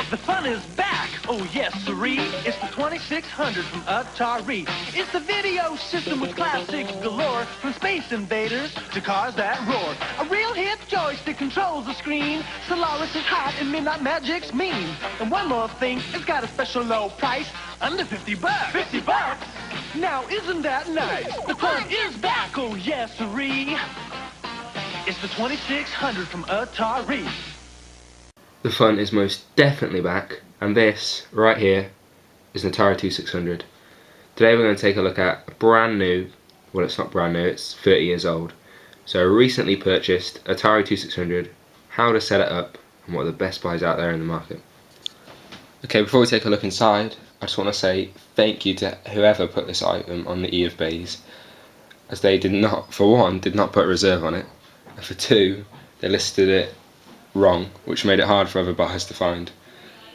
The fun is back, oh yes siree. It's the 2600 from Atari. It's the video system with classics galore, from Space Invaders to cars that roar. A real hip joystick controls the screen. Solaris is hot and Midnight Magic's mean. And one more thing, it's got a special low price, under 50 bucks. 50 bucks? Now isn't that nice? The fun is back, oh yes siree. It's the 2600 from Atari. The fun is most definitely back, and this right here is an Atari 2600. Today we're going to take a look at a brand new, well it's not brand new, it's 30 years old. So a recently purchased Atari 2600, how to set it up, and what are the best buys out there in the market. Okay, before we take a look inside, I just want to say thank you to whoever put this item on the E of Bays, as they did not, for one, did not put a reserve on it, and for two, they listed it wrong, which made it hard for other buyers to find.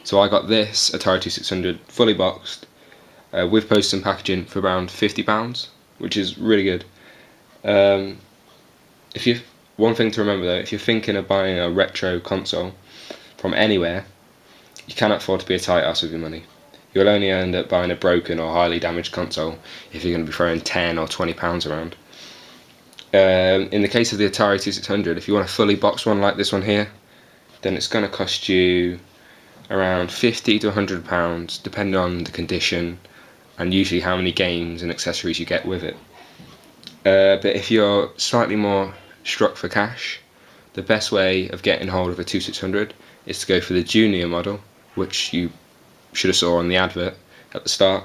So I got this Atari 2600 fully boxed with post and packaging for around £50, which is really good. One thing to remember though, if you're thinking of buying a retro console from anywhere, you cannot afford to be a tight ass with your money. You'll only end up buying a broken or highly damaged console if you're going to be throwing £10 or £20 around. In the case of the Atari 2600, if you want a fully boxed one like this one here, then it's going to cost you around £50 to £100, depending on the condition and usually how many games and accessories you get with it. But if you're slightly more struck for cash, the best way of getting hold of a 2600 is to go for the junior model, which you should have saw on the advert at the start,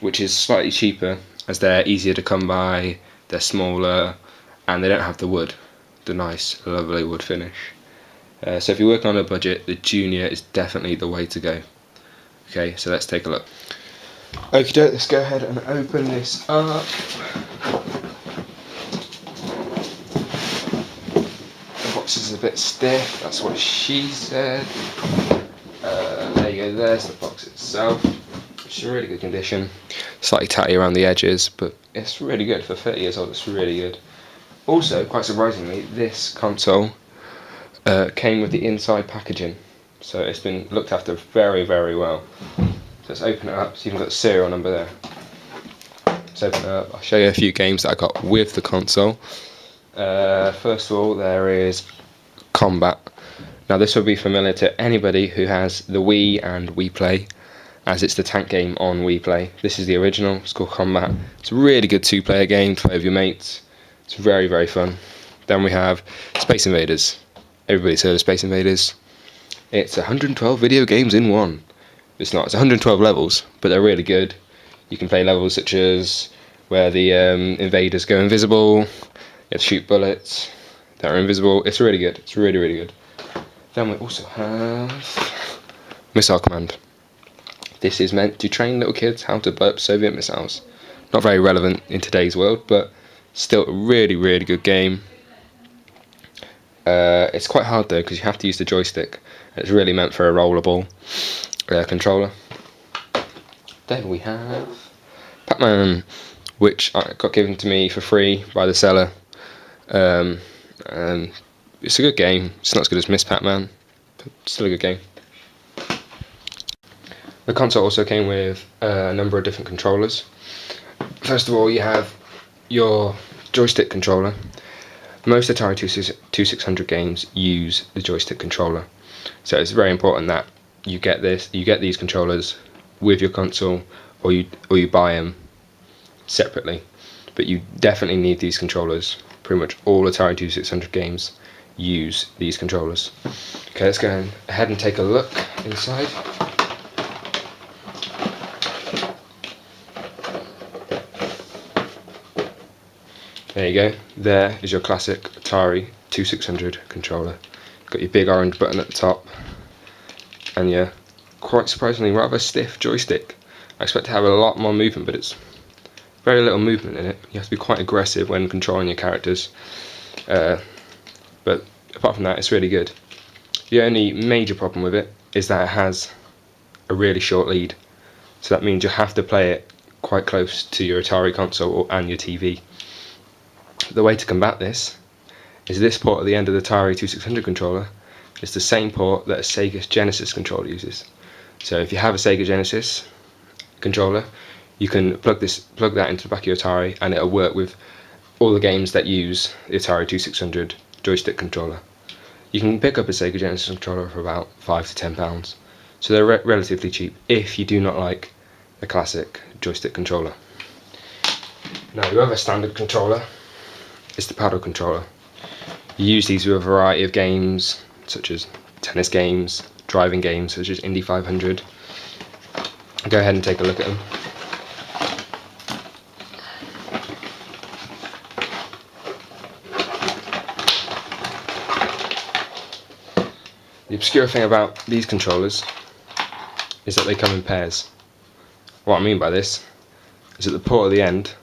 which is slightly cheaper as they're easier to come by, they're smaller, and they don't have the wood, the nice lovely wood finish. So if you're working on a budget, the junior is definitely the way to go. Okay, so let's take a look. Okay, let's go ahead and open this up. The box is a bit stiff, that's what she said. There you go, there's the box itself. It's in really good condition. Slightly tatty around the edges, but it's really good. For 30 years old, it's really good. Also, quite surprisingly, this console came with the inside packaging, so it's been looked after very, very well. So let's open it up. So you've got the serial number there. Let's open it up. I'll show you a few games that I got with the console. First of all, there is Combat. Now this will be familiar to anybody who has the Wii and Wii Play, as it's the tank game on Wii Play. This is the original. It's called Combat. It's a really good two-player game to play with your mates. It's very, very fun. Then we have Space Invaders. Everybody's heard of Space Invaders. It's 112 video games in one. It's not, it's 112 levels, but they're really good. You can play levels such as where the invaders go invisible, you have to shoot bullets that are invisible. It's really good, it's really, really good. Then we also have Missile Command. This is meant to train little kids how to blow up Soviet missiles. Not very relevant in today's world, but still a really, really good game. It's quite hard though, because you have to use the joystick. It's really meant for a rollerball controller. Then we have Pac-Man, which got given to me for free by the seller. And it's a good game. It's not as good as Miss Pac-Man, but still a good game. The console also came with a number of different controllers. First of all, you have your joystick controller. Most Atari 2600 games use the joystick controller, so it's very important that you get these controllers with your console, or you buy them separately. But you definitely need these controllers. Pretty much all Atari 2600 games use these controllers. Okay, let's go ahead and take a look inside. There you go, there is your classic Atari 2600 controller. Got your big orange button at the top, and yeah, quite surprisingly rather stiff joystick. I expect to have a lot more movement, but it's very little movement in it. You have to be quite aggressive when controlling your characters, but apart from that, it's really good. The only major problem with it is that it has a really short lead, so that means you have to play it quite close to your Atari console and your TV. The way to combat this is this port at the end of the Atari 2600 controller It's the same port that a Sega Genesis controller uses. So if you have a Sega Genesis controller, you can plug that into the back of your Atari, and it'll work with all the games that use the Atari 2600 joystick controller. You can pick up a Sega Genesis controller for about £5 to £10, so they're relatively cheap if you do not like the classic joystick controller. Now, your other standard controller is the paddle controller. You use these with a variety of games, such as tennis games, driving games such as Indy 500. Go ahead and take a look at them. The obscure thing about these controllers is that they come in pairs. What I mean by this is at the port at the end,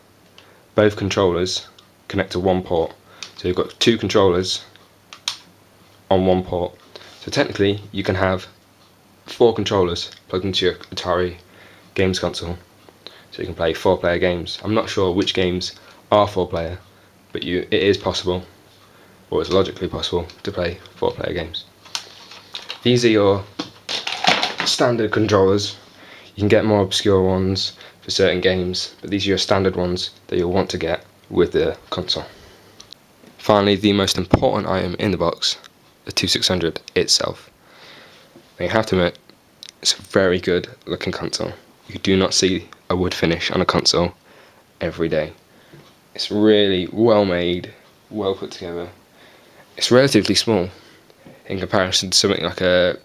both controllers connect to one port. So you've got two controllers on one port. So technically you can have 4 controllers plugged into your Atari games console. So you can play 4-player games. I'm not sure which games are 4-player, but it is possible, or it's logically possible, to play 4-player games. These are your standard controllers. You can get more obscure ones for certain games, but these are your standard ones that you'll want to get with the console. Finally, the most important item in the box, the 2600 itself. Now, you have to admit, it's a very good looking console. You do not see a wood finish on a console every day. It's really well made, well put together. It's relatively small in comparison to something like a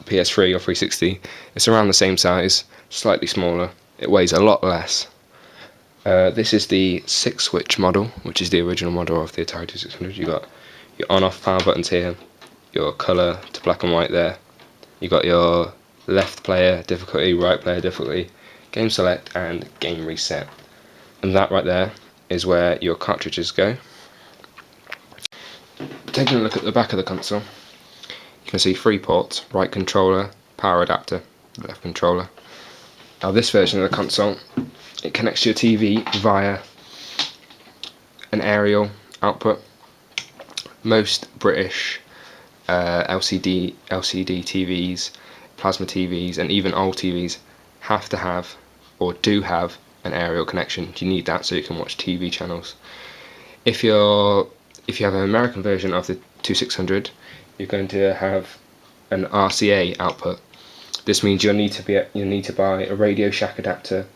PS3 or 360. It's around the same size, slightly smaller. It weighs a lot less. This is the 6-switch model, which is the original model of the Atari 2600. You've got your on-off power buttons here, your colour to black and white there. You've got your left player difficulty, right player difficulty, game select and game reset. And that right there is where your cartridges go. Taking a look at the back of the console, you can see 3 ports: right controller, power adapter, left controller. Now this version of the console, it connects to your TV via an aerial output. Most British LCD TVs, plasma TVs and even old TVs have to have, or do have, an aerial connection. You need that so you can watch TV channels. If you have an American version of the 2600, you're going to have an RCA output. This means you'll need to buy a Radio Shack adapter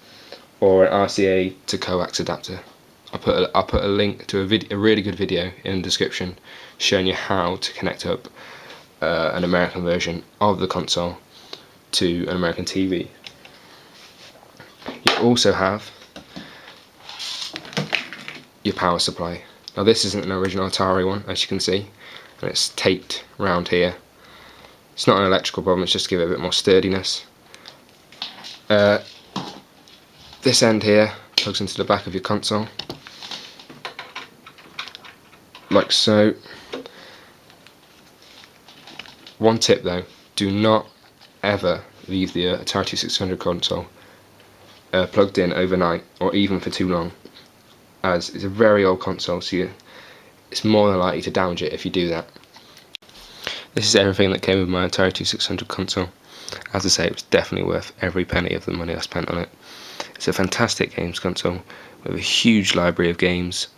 or an RCA to coax adapter. I'll put a link to a really good video in the description showing you how to connect up an American version of the console to an American TV. You also have your power supply. Now this isn't an original Atari one, as you can see, and it's taped round here. It's not an electrical problem, it's just to give it a bit more sturdiness. This end here plugs into the back of your console, like so. One tip though, do not ever leave the Atari 2600 console plugged in overnight or even for too long, as it's a very old console, so it's more than likely to damage it if you do that. This is everything that came with my Atari 2600 console. As I say, it was definitely worth every penny of the money I spent on it. It's a fantastic games console with a huge library of games.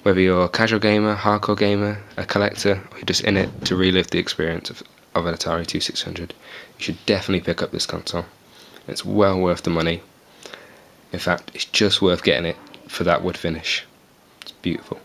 Whether you're a casual gamer, hardcore gamer, a collector, or you're just in it to relive the experience of an Atari 2600, you should definitely pick up this console. It's well worth the money. In fact, it's just worth getting it for that wood finish. It's beautiful.